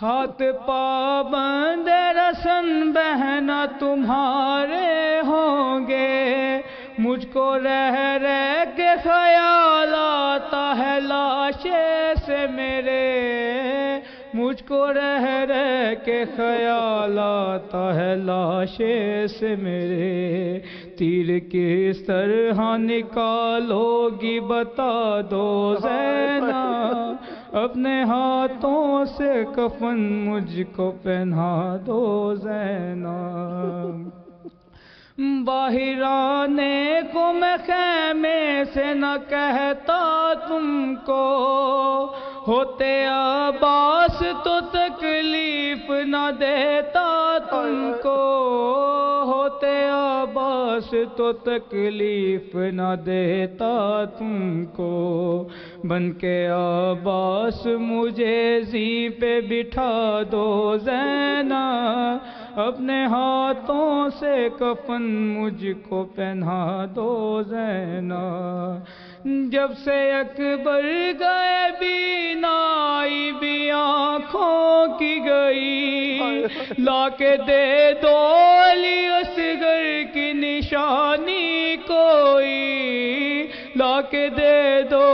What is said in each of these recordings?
ہاتھ پابند رسن بہنا تمہارے ہوں گے، مجھ کو رہ رہ کے خیال آتا ہے لاشے سے میرے، مجھ کو رہ رہ کے خیال آتا ہے لاشے سے میرے، تیر کس طرح نکالو گی بتا دو زینب، اپنے ہاتھوں سے کفن مجھ کو پہنا دو زینب، باہر آنے کو میں خیمے سے نہ کہتا تم کو، ہوتے عباس تو تکلیف نہ دیتا تم کو، ہوتے عباس تو تکلیف نہ دیتا تم کو، بن کے عباس مجھے زین پہ بٹھا دو زینب، اپنے ہاتھوں سے کفن مجھ کو پہنا دو زینب، جب سے اکبر گئے بینائی بھی آنکھوں کی گئی، لا کے دے دو علی اصغر کی نشانی کوئی، لا کے دے دو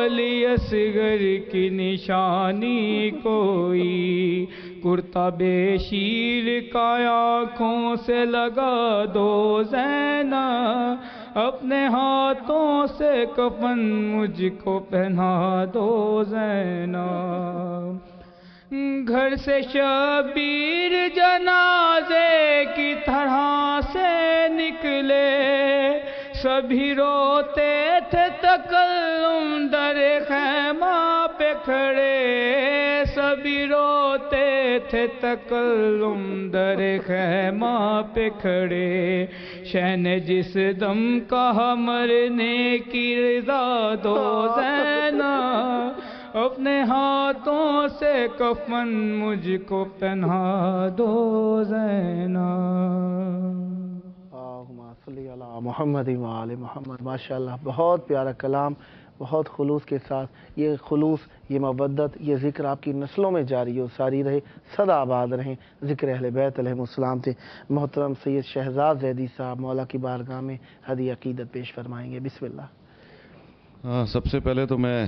علی اصغر کی نشانی کوئی، کرتا بے شیر کا آنکھوں سے لگا دو زینب، اپنے ہاتھوں سے کفن مجھ کو پہنا دو زینب، گھر سے شبیر جنازے کی طرح سے نکلے، سبھی روتے تھے تکلم در خیمہ پہ کھڑے، سبھی روتے تھے تکلم در خیمہ پہ کھڑے، شہ نے جس دم کہا مرنے کی رضا دو زینب، اپنے ہاتھوں سے کفن مجھ کو پہنا دو زینب۔ اللہم صلی علی محمد و آل محمد۔ ماشاءاللہ، بہت پیارا کلام، بہت خلوص کے ساتھ، یہ خلوص، یہ مودت، یہ ذکر آپ کی نسلوں میں جاری و ساری رہے، سدا آباد رہیں۔ ذکر اہل بیت علیہ السلام تھے۔ محترم سید شہزاد زیدی صاحب مولا کی بارگاہ میں ہدیہ عقیدت پیش فرمائیں گے، بسم اللہ۔ سب سے پہلے تو میں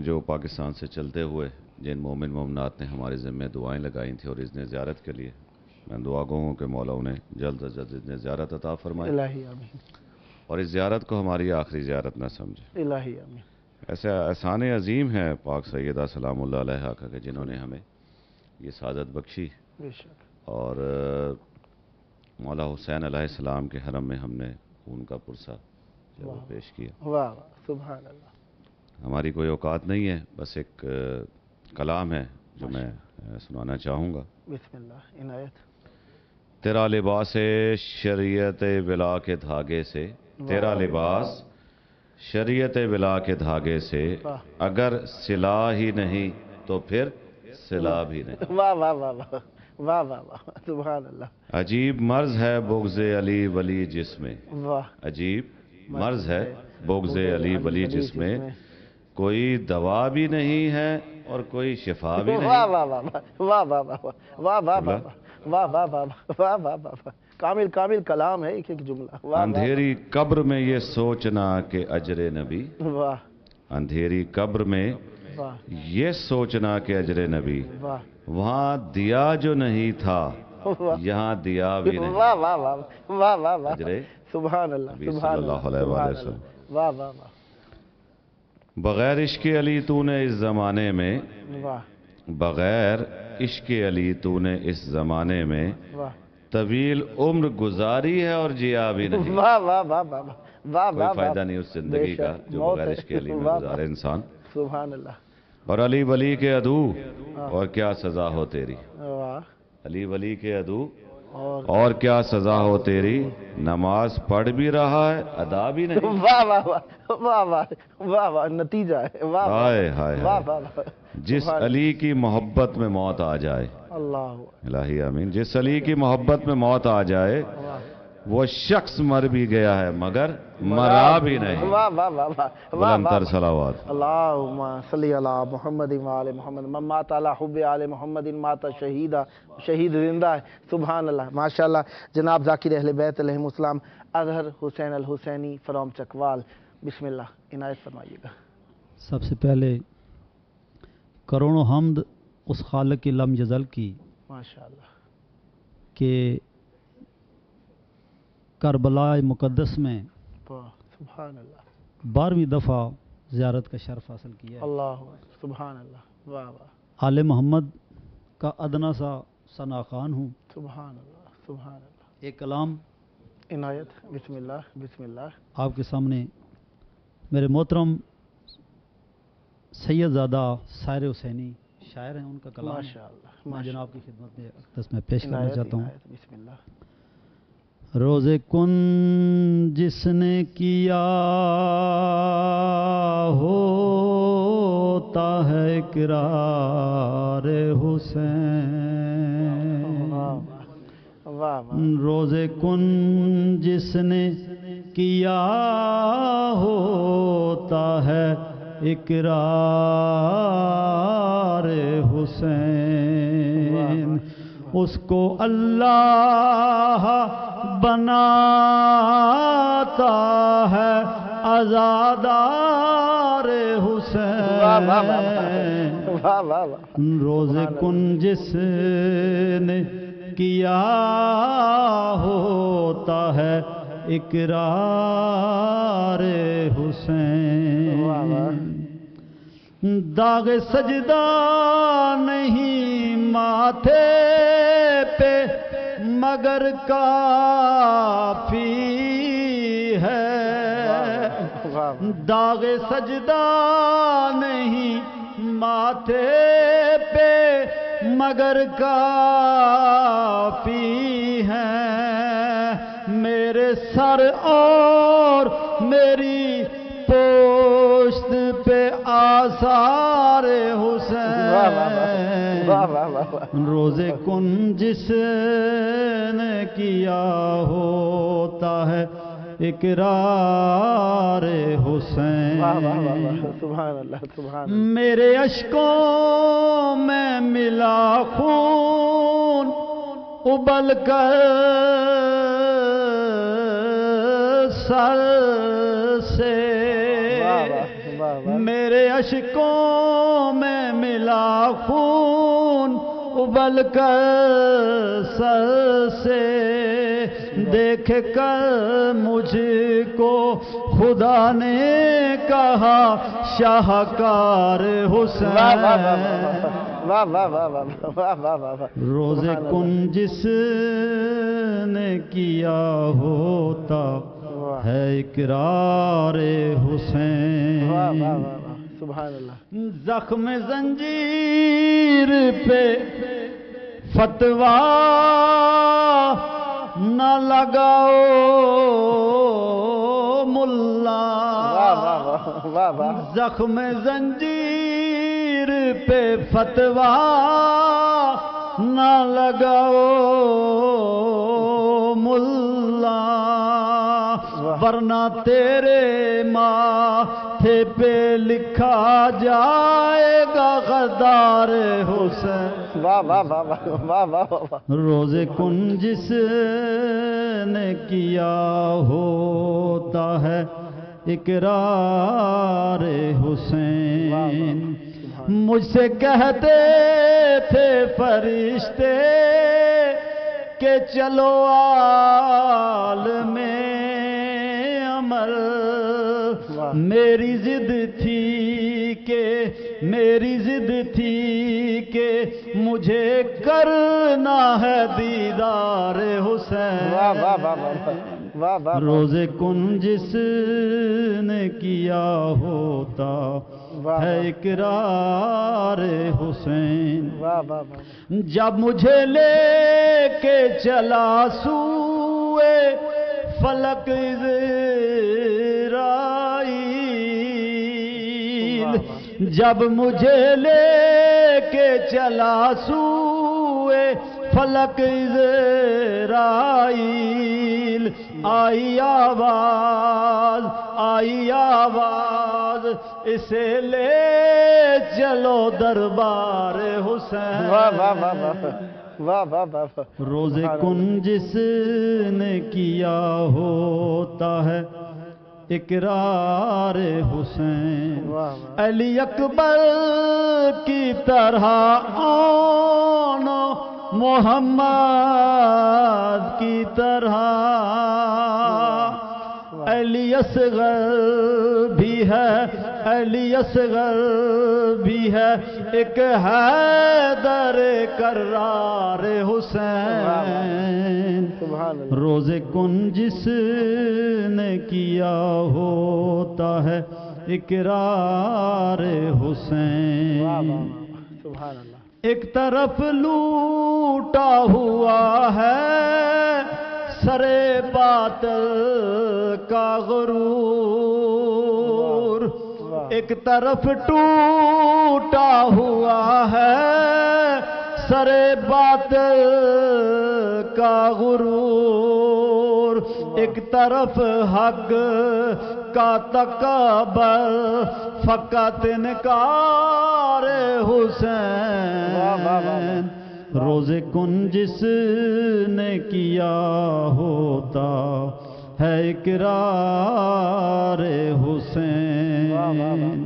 جو پاکستان سے چلتے ہوئے جن مومن مومنات نے ہمارے ذمہ دعائیں لگائی تھیں اور اذن زیارت کے لیے، میں دعا گو ہوں کہ مولا انہیں جلد از جلد اذن زیارت عطا فرمائے، الہی آمین، اور اس زیارت کو ہماری آخری زیارت نہ سمجھے۔ الہی آمین۔ ایسے احسان عظیم ہے پاک سیدہ سلام اللہ علیہا کا کہ جنہوں نے ہمیں یہ سعادت بخشی، بے شک۔ اور مولا حسین علیہ السلام کے حرم میں ہم نے خون کا پرسہ جو وہ پیش کیا۔ واہ واہ، سبحان اللہ۔ ہماری کوئی اوقات نہیں ہے، بس ایک کلام ہے جو میں سنانا چاہوں گا۔ بسم اللہ، عنایت۔ تیرا لباس شریعت ولا کے دھاگے سے، تیرا لباس شریعت ولا کے دھاگے سے، اگر صلا ہی نہیں تو پھر صلا بھی نہیں۔ واہ واہ واہ واہ واہ واہ واہ، سبحان اللہ۔ عجیب مرض ہے بغض علی ولی جس میں، واہ، عجیب مرض ہے بغض علی ولی جس میں، کوئی دوا بھی نہیں ہے اور کوئی شفا بھی نہیں۔ واہ واہ واہ واہ واہ واہ واہ واہ واہ واہ واہ واہ واہ واہ واہ، کامل کامل کلام ہے، ایک ایک جملہ۔ اندھیری قبر میں یہ سوچنا کہ اجر نبی، واہ اندھیری قبر میں واہ یہ سوچنا کہ اجر نبی، واہ وہاں دیا جو نہیں تھا یہاں دیا بھی نہیں۔ واہ واہ واہ واہ واہ واہ، اجر سبحان اللہ، نبی صلی سبحان اللہ اللہ، علیہ سبحان وآلہ وسلم۔ اللہ، واہ واہ واہ بغیر عشق علی تو نے اس زمانے میں، واہ بغیر عشق علی تو نے اس زمانے میں واہ طویل عمر گزاری ہے اور جیا بھی نہیں۔ واہ واہ واہ واہ واہ کوئی واہ، فائدہ نہیں اس زندگی کا جو بغیر عشق علی میں گزارے انسان۔ سبحان اللہ، اور علی ولی کے عدو، اور کیا سزا ہو تیری، واہ، علی ولی کے عدو اور اور کیا سزا ہو تیری، نماز پڑھ بھی رہا ہے ادا بھی نہیں۔ واہ واہ واہ واہ واہ واہ واہ، نتیجہ ہے، واہ ہائے ہائے واہ ہائے، واہ واہ، جس علی کی محبت میں موت آ جائے، اللہ، الہی آمین، جس علی کی محبت میں موت آ جائے، واہ وہ شخص مر بھی گیا ہے مگر مرا بھی نہیں. واہ واہ واہ واہ بلند تر صلوات. اللہم صلی علی محمد و آل محمد. من مات علی حب آل محمد مات شہیدہ. شہید زندہ ہے. سبحان اللہ. ماشاءاللہ. جناب ذاکر اہل بیت علیہم السلام اظہر حسین الحسینی فرام چکوال. بسم اللہ عنایت فرمائیے گا. سب سے پہلے کروڑوں حمد اس خالق کی لم یزل کی ماشاءاللہ کہ کربلا مقدس میں واہ سبحان اللہ 12ویں دفعہ زیارت کا شرف حاصل کیا ہے. اللہ سبحان اللہ. واہ واہ آل محمد کا ادنا سا ثنا خان ہوں. سبحان اللہ سبحان اللہ. ایک کلام عنایت. بسم اللہ بسم اللہ. آپ کے سامنے میرے محترم سید زادہ سائر حسینی شاعر ہیں، ان کا کلام ہے. ماشاءاللہ میں جناب کی خدمت میں اقدس میں پیش کرنا عنایت چاہتا ہوں. عنایت. بسم اللہ. روز کن جس نے کیا ہوتا ہے اقرار حسین. واہ واہ واہ. روز کن جس نے کیا ہوتا ہے اقرار حسین. اس کو اللہ بناتا ہے عزادار حسین. واہ واہ واہ. روز کن جس نے کیا ہوتا ہے اقرار حسین. داغ سجدہ نہیں ماتھے پہ مگر کافی ہے. داغ سجدہ نہیں ماتھے پہ مگر کافی ہے. میرے سر اور میری پوشت پہ آثار حسین. روز کن جس نے کیا ہوتا ہے اقرار حسین. سبحان اللہ سبحان اللہ. میرے اشکوں میں ملا خون ابل کر سر سے. میرے اشکوں میں ملا خون ابل کر سر سے. دیکھ کر مجھ کو خدا نے کہا شاہکار حسین. روز کن جس نے کیا ہوتا ہے اقرار حسین. سبحان اللہ. زخم زنجیر پہ فتویٰ نہ لگاؤ ملا. زخم زنجیر پہ فتویٰ نہ لگاؤ ملا. ورنہ تیرے ماتھے پہ لکھا جائے گا غدار حسین. روز کن جس نے کیا ہوتا ہے اقرار حسین. مجھ سے کہتے تھے فرشتے کہ چلو عالم عمر. میری ضد تھی کہ مجھے کرنا ہے دیدار حسین. روز کن جس نے کیا ہوتا ہے اقرار حسین. جب مجھے لے کے چلا سوئے فلک اسرائیل. جب مجھے لے کے چلا سوئے فلک اسرائیل جبرائیل آئی آواز اسے لے چلو دربار حسین. واہ واہ واہ واہ واہ واہ واہ واہ. روز کن جس نے کیا ہوتا ہے اقرار حسین. واہ واہ. علی اکبر کی طرح آنا محمد کی طرح علی اصغر بھی ہے ایک حیدر کرار حسین. سبحان اللہ. روز کن جس نے کیا ہوتا ہے اقرار حسین. واہ واہ واہ. سبحان اللہ. ایک طرف لوٹا ہوا ہے سرے باطل کا غرور، ایک طرف ٹوٹا ہوا ہے سرے باطل کا غرور، ایک طرف حق کا تکبر فقط انکار حسین. روز کن جس نے کیا ہوتا ہے اقرار حسین.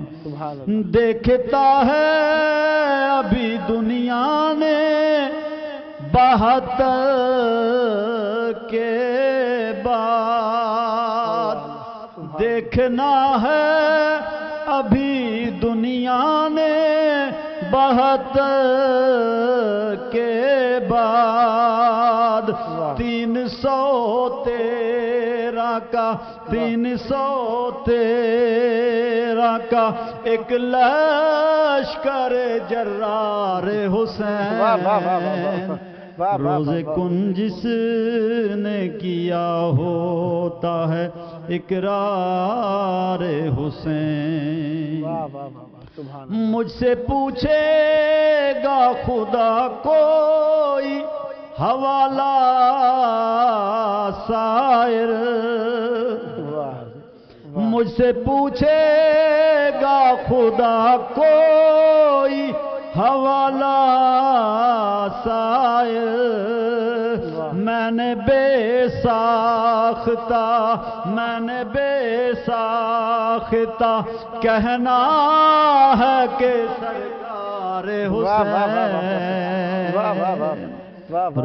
دیکھتا ہے ابھی دنیا نے 72 کے بعد، دیکھنا ہے ابھی دنیا نے 72 کے بعد 313 کا ایک لشکر جرار حسین. روز کن جس نے کیا ہوتا ہے اقرار حسین. مجھ سے پوچھے گا خدا کوئی حوالہ سائر، مجھ سے پوچھے گا خدا کوئی حوالہ سائر، میں نے بے ساختہ کہنا ہے کہ سرکار حسین.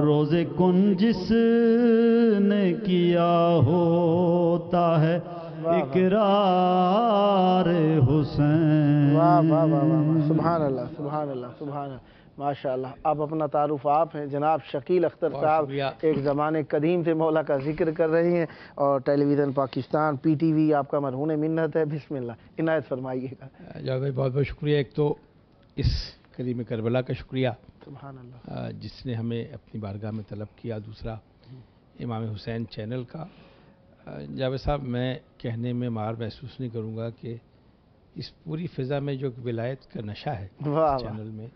روز کن جس نے کیا ہوتا ہے اقرار حسین. سبحان اللہ سبحان اللہ سبحان اللہ. ماشاء اللہ. آپ اپنا تعارف آپ ہیں جناب شکیل اختر صاحب، ایک زمانے قدیم سے مولا کا ذکر کر رہے ہیں اور television Pakistan P T V آپ کا مرہون منت ہے. بسم اللہ عنایت فرمائیے گا. جاوید بھائی بہت بہت شکریہ. ایک تو اس کریم کربلا کا شکریہ سبحان اللہ جس نے ہمیں اپنی بارگاہ میں طلب کیا. دوسرا امام حسین چینل کا. جاوید صاحب میں کہنے میں مار محسوس نہیں کروں گا کہ اس پوری فضا میں جو ولایت کا نشہ ہے چینل میں،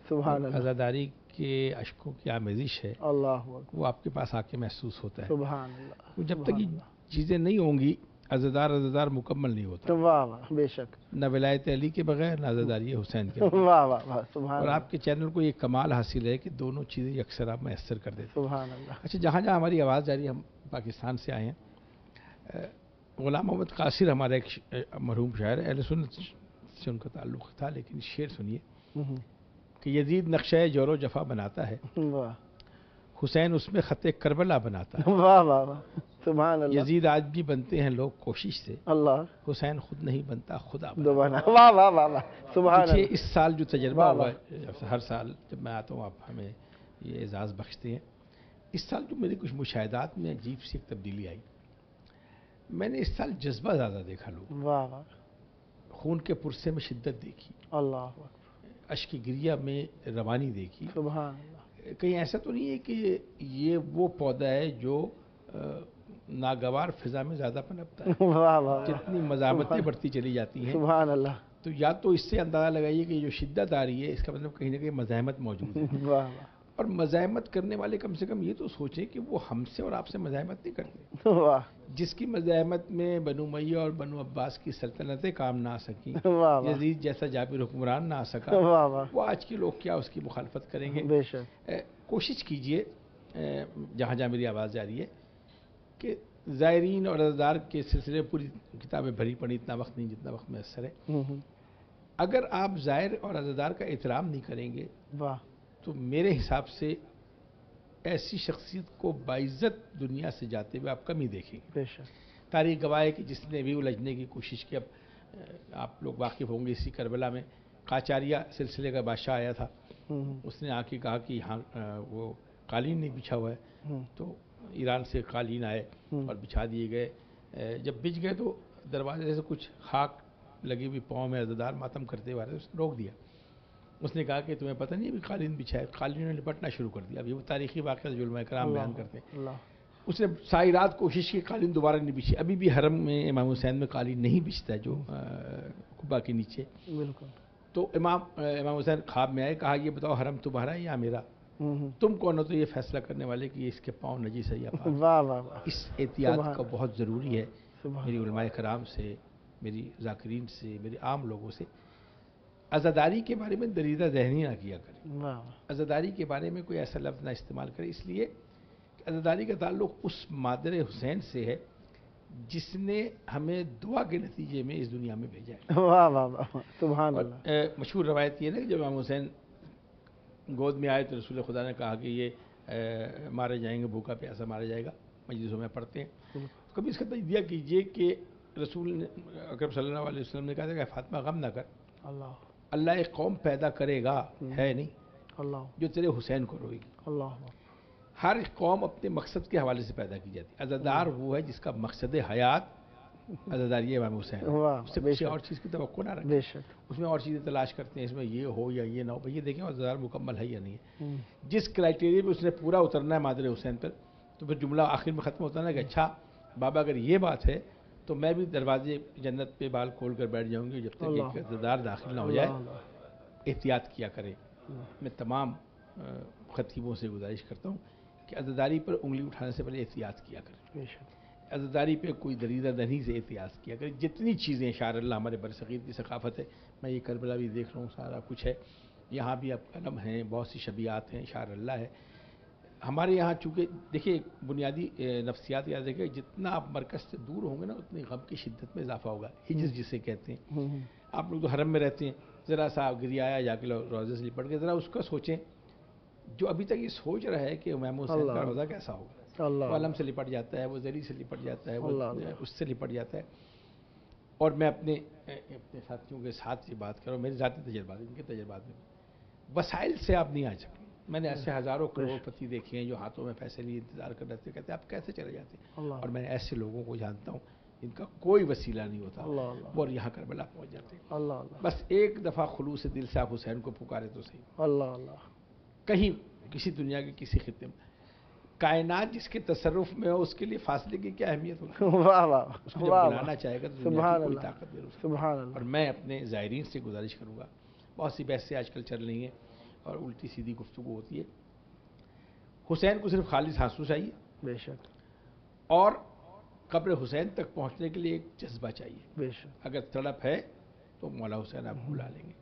سبحان اللہ، عزاداری کے اشکوں کی آمیزش ہے، اللہ وہ آپ کے پاس آ کے محسوس ہوتا ہے. سبحان اللہ. جب تک یہ چیزیں نہیں ہوں گی عزادار مکمل نہیں ہوتا. واہ واہ بے شک. نہ ولایت علی کے بغیر نہ عزاداری حسین کے بغیر. واہ واہ واہ سبحان اور اللہ. آپ کے چینل کو یہ کمال حاصل ہے کہ دونوں چیزیں یکسر آپ میسر کر دیتے ہیں. سبحان اللہ. اچھا، جہاں ہماری آواز جاری، ہم پاکستان سے آئے ہیں. غلام محمد قاصر ہمارا ایک مرحوم شاعر ہے، اہل سنت سے ان کا تعلق تھا، لیکن شعر سنیے کہ یزید نقشہ جور و جفا بناتا ہے، واہ حسین اس میں خط کربلا بناتا ہے. واہ واہ واہ سبحان اللہ. یزید آج بھی بنتے ہیں لوگ کوشش سے، اللہ حسین خود نہیں بنتا، خدا بنتا. دوبارہ واہ واہ واہ واہ سبحان دیکھیے اللہ. اس سال جو تجربہ واہ ہوا ہے، ہر سال جب میں آتا ہوں آپ ہمیں یہ اعزاز بخشتے ہیں. اس سال جو میرے کچھ مشاہدات میں عجیب سی ایک تبدیلی آئی. میں نے اس سال جذبہ زیادہ دیکھا لوگ، واہ واہ خون کے پرسے میں شدت دیکھی، اللہ اکبر. اشک گریہ میں روانی دیکھی. سبحان اللہ. کہیں ایسا تو نہیں ہے کہ یہ وہ پودا ہے جو ناگوار فضا میں زیادہ پنپتا ہے. واہ واہ جتنی مزاحمتیں بڑھتی چلی جاتی ہیں سبحان اللہ. تو یا تو اس سے اندازہ لگائیے کہ جو شدت آ رہی ہے اس کا مطلب کہیں نہ کہیں مزاحمت موجود ہے. واہ واہ اور مزاحمت کرنے والے کم سے کم یہ تو سوچیں کہ وہ ہم سے اور آپ سے مزاحمت نہیں کرتے. واہ جس کی مزاحمت میں بنو امیہ اور بنو عباس کی سلطنتیں کام نہ آ سکیں, واہ واہ یزید جیسا جابر حکمران نہ آ سکا, واہ واہ وہ آج کے لوگ کیا اس کی مخالفت کریں گے. بے شک. کوشش کیجئے جہاں جہاں میری آواز جا رہی ہے کہ زائرین اور عزادار کے سلسلے پوری کتابیں بھری پڑی, اتنا وقت نہیں جتنا وقت میسر ہے. اگر آپ زائر اور عزادار کا احترام نہیں کریں گے واہ تو میرے حساب سے ایسی شخصیت کو باعزت دنیا سے جاتے ہوئے آپ کم ہی دیکھیں گے. بے شک. تاریخ گواہ ہے کہ جس نے بھی الجھنے کی کوشش کی, اب آپ لوگ واقف ہوں گے اسی کربلا میں قاچاریہ سلسلے کا بادشاہ آیا تھا, اس نے آ کے کہا کہ یہاں وہ قالین نہیں بچھا ہوا ہے, تو ایران سے قالین آئے اور بچھا دیے گئے. جب بچھ گئے تو دروازے سے کچھ خاک لگی ہوئی پاؤں میں عزادار ماتم کرتے ہوئے اس نے روک دیا. اس نے کہا کہ تمہیں پتہ نہیں ابھی قالین بچھا ہے, قالین نے لپٹنا شروع کر دیا. اب یہ وہ تاریخی واقعہ جو علماء کرام بیان کرتے ہیں. اللہ اس نے ساری رات کوشش کی, قالین دوبارہ نہیں بچھی. ابھی بھی حرم میں امام حسین میں قالین نہیں بچھتا ہے جو قبا کے نیچے. بالکل. تو امام حسین خواب میں آئے, کہا یہ بتاؤ حرم تمہارا ہے یا میرا, تم کون ہو تو یہ فیصلہ کرنے والے کہ اس کے پاؤں نجس ہے یا پاک. واہ واہ واہ. اس احتیاط کا بہت ضروری ہے. سبحان میری علماء کرام سے, میری ذاکرین سے, میرے عام لوگوں سے عزاداری کے بارے میں دریدہ ذہنی نہ کیا کریں. واہ عزاداری کے بارے میں کوئی ایسا لفظ نہ استعمال کرے, اس لیے کہ عزاداری کا تعلق اس مادر حسین سے ہے جس نے ہمیں دعا کے نتیجے میں اس دنیا میں بھیجا ہے. واہ واہ واہ. سبحان اور اللہ. مشہور روایت یہ ہے نا کہ جب امام حسین گود میں آئے تو رسول خدا نے کہا کہ یہ مارے جائیں گے, بھوکا پیاسا مارا جائے گا. مجلسوں میں پڑھتے ہیں. کبھی اس کا تجزیہ کیجئے کہ رسول اکرم صلی اللہ علیہ وسلم نے کہا تھا کہ فاطمہ غم نہ کر, اللہ اللہ ایک قوم پیدا کرے گا, ہے نہیں, اللہ جو تیرے حسین کو روئے گی. اللہ. ہر قوم اپنے مقصد کے حوالے سے پیدا کی جاتی ہے. عزادار وہ ہے جس کا مقصد حیات عزاداری امام حسین. واہ اس سے بے کسی شک. اور چیز کی توقع نہ رکھیں. بے شک. اس میں اور چیزیں تلاش کرتے ہیں, اس میں یہ ہو یا یہ نہ ہو. یہ دیکھیں عزادار مکمل ہے یا نہیں ہے. جس کرائٹیریا پہ اس نے پورا اترنا ہے مادر حسین پر, تو پھر جملہ آخر میں ختم ہوتا ہے نا کہ اچھا بابا اگر یہ بات ہے تو میں بھی دروازے جنت پہ بال کھول کر بیٹھ جاؤں گی جب تک ایک عزادار داخل نہ ہو جائے. احتیاط کیا کریں. میں تمام خطیبوں سے گزارش کرتا ہوں کہ عزاداری پر انگلی اٹھانے سے پہلے احتیاط کیا کریں. بے شک. عزاداری پہ کوئی دریدہ دہنی سے احتیاط کیا کریں. جتنی چیزیں شاء اللہ ہمارے برصغیر کی ثقافت ہے, میں یہ کربلا بھی دیکھ رہا ہوں, سارا کچھ ہے یہاں بھی. اب قلم ہیں, بہت سی شبیہات ہیں, شاء اللہ ہے ہمارے یہاں. چونکہ دیکھیے بنیادی نفسیات یاد رکھیں, جتنا آپ مرکز سے دور ہوں گے نا اتنی غم کی شدت میں اضافہ ہوگا. ہجر جسے کہتے ہیں. آپ لوگ تو حرم میں رہتے ہیں, ذرا سا گریا آیا جا کے روزے سے لپٹ گئے, ذرا اس کا سوچیں جو ابھی تک یہ سوچ رہا ہے کہ امام حسین کا روزہ کیسا ہوگا. وہ علم سے لپٹ جاتا ہے, وہ زری سے لپٹ جاتا ہے, وہ اس سے لپٹ جاتا ہے. اور میں اپنے ساتھیوں کے ساتھ یہ بات کروں, میرے ذاتی تجربات, ان کے تجربات میں وسائل سے آپ نہیں آ سکتے. میں نے ایسے ہزاروں کروڑ پتی دیکھے ہیں جو ہاتھوں میں پیسے لیے انتظار کر رہے تھے, کہتے ہیں آپ کیسے چلے جاتے ہیں. اور میں ایسے لوگوں کو جانتا ہوں جن کا کوئی وسیلہ نہیں ہوتا اور یہاں کربلا پہنچ جاتے ہیں. بس ایک دفعہ خلوص دل سے آپ حسین کو پکارے تو صحیح. اللہ اللہ. کہیں کسی دنیا کے کسی خطے میں کائنات جس کے تصرف میں ہو اس کے لیے فاصلے کی کیا اہمیت ہوگی. واہ واہ. اس کو جب بلانا چاہے گا تو دنیا کی کوئی اللہ. طاقت نہیں. سبحان اللہ. اور میں اپنے زائرین سے گزارش کروں گا, بہت سی بحثیں آج کل چل رہی ہیں اور الٹی سیدھی گفتگو ہوتی ہے. حسین کو صرف خالص آنسو چاہیے, بے شک. اور قبر حسین تک پہنچنے کے لیے ایک جذبہ چاہیے. بے شک. اگر تڑپ ہے تو مولا حسین آپ کو بلا لیں گے.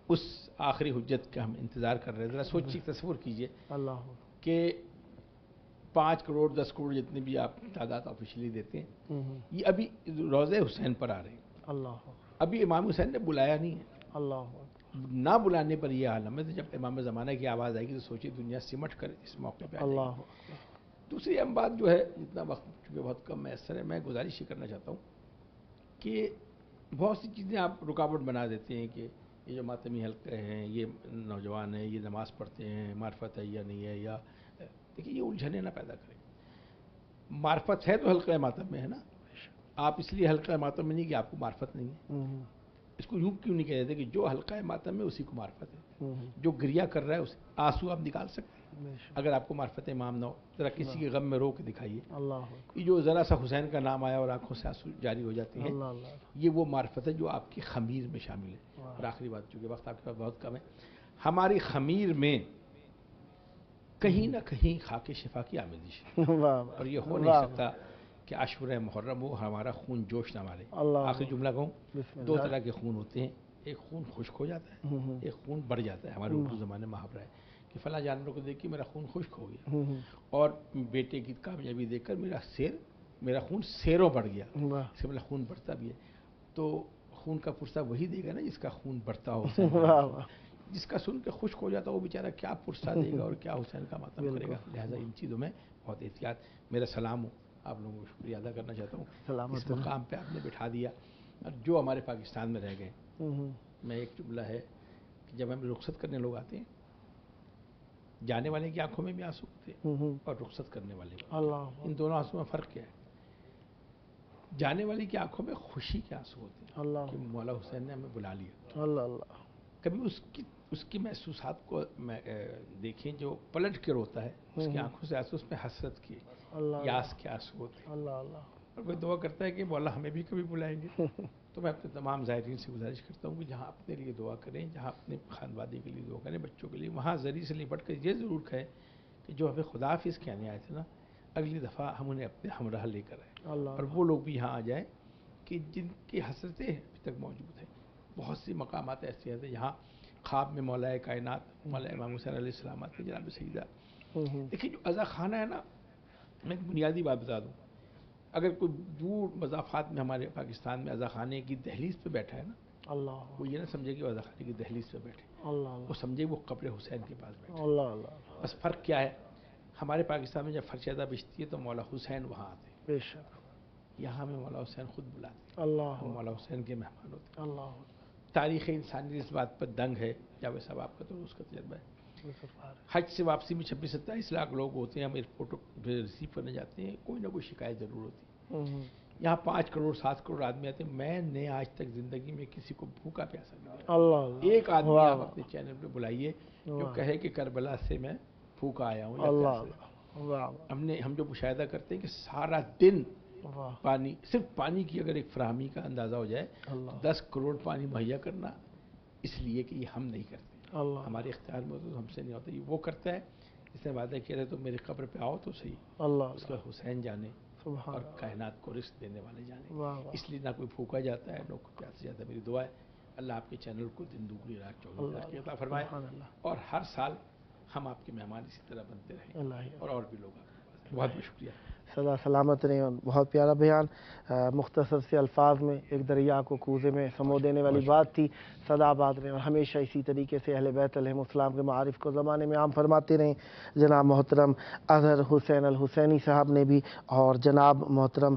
اس آخری حجت کا ہم انتظار کر رہے ہیں. ذرا سوچیے, تصور کیجئے اللہ کہ 5 کروڑ 10 کروڑ جتنے بھی آپ تعداد آفیشلی دیتے ہیں, یہ ابھی روضہ حسین پر آ رہے ہیں. اللہ. ابھی امام حسین نے بلایا نہیں ہے. اللہ. نہ بلانے پر یہ عالم ہے. جب امام زمانہ کی آواز آئے گی تو سوچیے دنیا سمٹ کر اس موقع پہ آ جائے گی. اللہ. دوسری اہم بات جو ہے, جتنا وقت چونکہ بہت کم میسر ہے, میں گزارش یہ کرنا چاہتا ہوں کہ بہت سی چیزیں آپ رکاوٹ بنا دیتے ہیں کہ یہ جو ماتمی حلقے ہیں, یہ نوجوان ہیں, یہ نماز پڑھتے ہیں, معرفت ہے یا نہیں ہے, یا دیکھیے یہ الجھنیں نہ پیدا کریں. معرفت ہے تو حلقہ ماتم میں ہے نا. آپ اس لیے حلقہ ماتم میں نہیں کہ آپ کو معرفت نہیں ہے. اس کو یوں کیوں نہیں کہہ دیتے کہ جو حلقہ ماتم میں اسی کو معرفت ہے. جو گریا کر رہا ہے اس آنسو آپ نکال سکتے ہیں اگر آپ کو معرفت امام نہ ہو. ذرا کسی کے غم میں رو کے دکھائیے. یہ جو ذرا سا حسین کا نام آیا اور آنکھوں سے آنسو جاری ہو جاتے ہیں, یہ وہ معرفت ہے جو آپ کی خمیر میں شامل ہے. اور آخری بات, چونکہ وقت آپ کے پاس بہت کم ہے, ہماری خمیر میں کہیں نہ کہیں خاک شفا کی آمیزش ہے، واہ واہ اور یہ ہو نہیں سکتا کہ اشہر محرم ہو ہمارا خون جوش نہ مارے۔ اللہ آخری جملہ کہوں، بسم دو اللہ۔ طرح کے خون ہوتے ہیں، ایک خون خشک ہو جاتا ہے، ایک خون بڑھ جاتا ہے۔ ہمارے اردو زبان میں محاورہ ہے کہ فلاں جانور کو دیکھ کے میرا خون خشک ہو گیا، اور بیٹے کی کامیابی دیکھ کر میرا خون سیروں بڑھ گیا، واہ اس کا مطلب خون بڑھتا بھی ہے۔ تو خون کا پرسہ وہی دے گا نا جس کا خون بڑھتا ہو، واہ واہ جس کا سن کے خشک ہو جاتا ہے وہ بیچارہ کیا پرسہ دے گا اور کیا حسین کا ماتم کرے گا۔ لہٰذا ان چیزوں میں بہت احتیاط۔ میرا سلام ہو، آپ لوگوں کو شکریہ ادا کرنا چاہتا ہوں، سلامت اس مقام پہ آپ نے بٹھا دیا، اور جو ہمارے پاکستان میں رہ گئے، میں ایک جملہ ہے کہ جب ہم رخصت کرنے لوگ آتے ہیں، جانے والے کی آنکھوں میں بھی آنسو ہوتے ہیں اور رخصت کرنے والے کو، اللہ ان دونوں آنسو میں فرق کیا ہے؟ جانے والے کی آنکھوں میں خوشی کے آنسو ہوتے ہیں اللہ کہ مولا حسین نے ہمیں بلا لیا۔ اللہ اللہ کبھی اس کی محسوسات کو دیکھیں جو پلٹ کے روتا ہے، اس کی آنکھوں سے آنسو، اس میں حسرت کی، اللہ یاس کے آنسو ہوتے ہیں، اللہ اللہ اور کوئی دعا کرتا ہے کہ مولا ہمیں بھی کبھی بلائیں گے۔ تو میں اپنے تمام زائرین سے گزارش کرتا ہوں کہ جہاں اپنے لیے دعا کریں، جہاں اپنے خاندوادے کے لیے دعا کریں، بچوں کے لیے، وہاں ذریعے سے لپٹ کر یہ ضرور کہیں کہ جو ہمیں خدا حافظ کہنے آئے تھے نا، اگلی دفعہ ہم انہیں اپنے ہمراہ لے کر آئیں، اللہ اور وہ لوگ بھی یہاں آ جائیں کہ جن کی حسرتیں ابھی تک موجود ہیں۔ بہت سی مقامات ایسے ہیں یہاں خواب میں مولا کائنات مولا امام حسین علیہ السلام کے جناب سیدہ۔ دیکھیے جو عزا خانہ ہے نا، میں ایک بنیادی بات بتا دوں، اگر کوئی دور مضافات میں ہمارے پاکستان میں عزا خانے کی دہلیز پہ بیٹھا ہے نا، اللہ وہ یہ نہ سمجھے کہ وہ عزا خانے کی دہلیز پہ بیٹھے، اللہ وہ سمجھے وہ قبر حسین کے پاس بیٹھے۔ اللہ اللہ بس فرق کیا ہے، ہمارے پاکستان میں جب فرش ادا بچتی ہے تو مولا حسین وہاں آتے ہیں، بے شک یہاں ہمیں مولا حسین خود بلاتے ہیں، اللہ ہم مولا حسین کے مہمان ہوتے ہیں۔ اللہ تاریخ انسانی اس بات پر دنگ ہے، جاوید صاحب آپ کا تو اس کا تجربہ ہے، حج سے واپسی میں 26-27 لاکھ لوگ ہوتے ہیں، ہم ایئرپورٹ پہ ریسیو کرنے جاتے ہیں، کوئی نہ کوئی شکایت ضرور ہوتی ہے۔ یہاں 5 کروڑ 7 کروڑ آدمی آتے ہیں، میں نے آج تک زندگی میں کسی کو بھوکا پیاسا نہیں دیکھا۔ اللہ ایک آدمی آپ اپنے چینل پہ بلائیے جو کہے کہ کربلا سے میں بھوکا آیا ہوں یا اللہ پیاسا۔ واہ ہم جو مشاہدہ کرتے ہیں کہ سارا دن واہ پانی، صرف پانی کی اگر ایک فراہمی کا اندازہ ہو جائے اللہ 10 کروڑ پانی مہیا کرنا، اس لیے کہ یہ ہم نہیں کرتے، اللہ ہمارے اختیار میں ہوتا تو ہم سے نہیں ہوتا، یہ وہ کرتا ہے جس نے وعدہ کیا تھا تو میری قبر پہ آؤ تو صحیح، اللہ اس کا حسین جانے سبحان اور کائنات کو رزق دینے والے جانے، واہ واہ اس لیے نہ کوئی پھوکا جاتا ہے نہ کوئی پیاسا جاتا ہے۔ میری دعا ہے اللہ آپ کے چینل کو دن دوگنی رات چوگنی ترقی عطا فرمائے، سبحان اللہ اور ہر سال ہم آپ کے مہمان اسی طرح بنتے رہیں، اللہ اور بھی لوگ آپ کے پاس۔ بہت بہت شکریہ۔ سدا سلامت رہیں، اور بہت پیارا بیان، مختصر سے الفاظ میں ایک دریا کو کوزے میں سمو دینے والی بات تھی۔ سدا آباد رہیں اور ہمیشہ اسی طریقے سے اہل بیت علیہم السلام کے معارف کو زمانے میں عام فرماتے رہیں۔ جناب محترم اظہر حسین الحسینی صاحب نے بھی، اور جناب محترم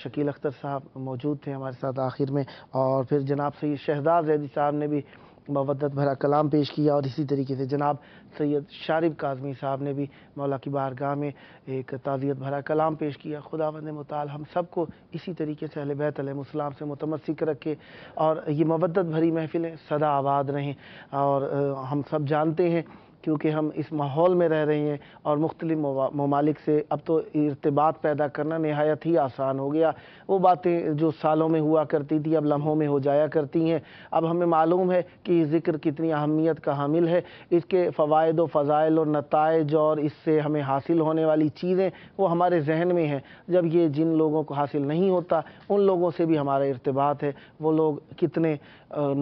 شکیل اختر صاحب موجود تھے ہمارے ساتھ آخر میں، اور پھر جناب سید شہزاد زیدی صاحب نے بھی مودت بھرا کلام پیش کیا، اور اسی طریقے سے جناب سید شارب کاظمی صاحب نے بھی مولا کی بارگاہ میں ایک تعزیت بھرا کلام پیش کیا۔ خداوند متعال ہم سب کو اسی طریقے سے اہل بیت علیہم السلام سے متمسک رکھے، اور یہ مودت بھری محفلیں سدا آباد رہیں۔ اور ہم سب جانتے ہیں کیونکہ ہم اس ماحول میں رہ رہے ہیں، اور مختلف ممالک سے اب تو ارتباط پیدا کرنا نہایت ہی آسان ہو گیا۔ وہ باتیں جو سالوں میں ہوا کرتی تھی اب لمحوں میں ہو جایا کرتی ہیں۔ اب ہمیں معلوم ہے کہ یہ ذکر کتنی اہمیت کا حامل ہے، اس کے فوائد و فضائل اور نتائج اور اس سے ہمیں حاصل ہونے والی چیزیں وہ ہمارے ذہن میں ہیں۔ جب یہ جن لوگوں کو حاصل نہیں ہوتا ان لوگوں سے بھی ہمارا ارتباط ہے، وہ لوگ کتنے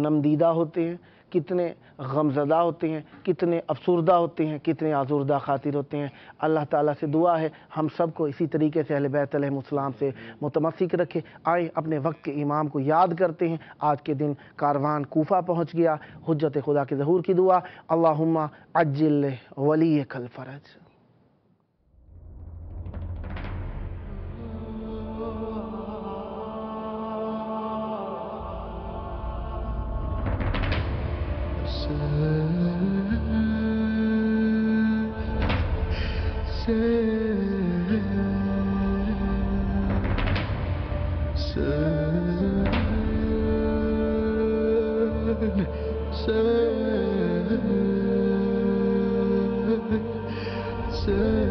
نمدیدہ ہوتے ہیں، کتنے غمزدہ ہوتے ہیں، کتنے افسردہ ہوتے ہیں، کتنے آزردہ خاطر ہوتے ہیں۔ اللہ تعالیٰ سے دعا ہے ہم سب کو اسی طریقے سے اہل بیت علیہم السلام سے متمسک رکھے۔ آئیں اپنے وقت کے امام کو یاد کرتے ہیں۔ آج کے دن کاروان کوفہ پہنچ گیا، حجت خدا کے ظہور کی دعا، اللہم عجل ولیک الفرج۔ Say